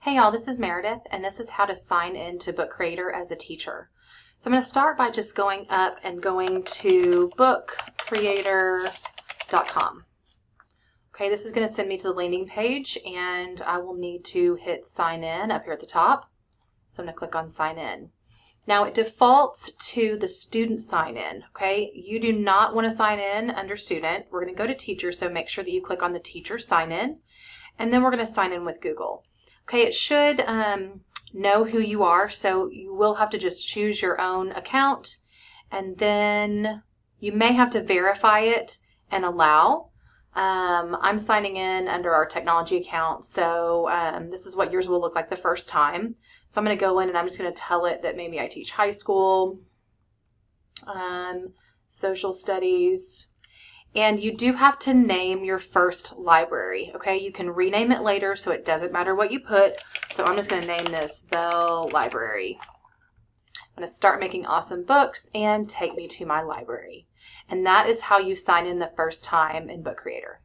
Hey y'all, this is Meredith, and this is how to sign into Book Creator as a teacher. So I'm going to start by just going up and going to bookcreator.com. Okay, this is going to send me to the landing page, and I will need to hit sign in up here at the top. So I'm going to click on sign in. Now it defaults to the student sign in, okay? You do not want to sign in under student. We're going to go to teacher, so make sure that you click on the teacher sign in, and then we're going to sign in with Google. Okay, it should know who you are, so you will have to just choose your own account, and then you may have to verify it and allow. I'm signing in under our technology account, so this is what yours will look like the first time. So I'm going to go in and I'm just going to tell it that maybe I teach high school, social studies, and you do have to name your first library, okay? You can rename it later, so it doesn't matter what you put. So I'm just going to name this Bell Library. I'm going to start making awesome books and take me to my library. And that is how you sign in the first time in Book Creator.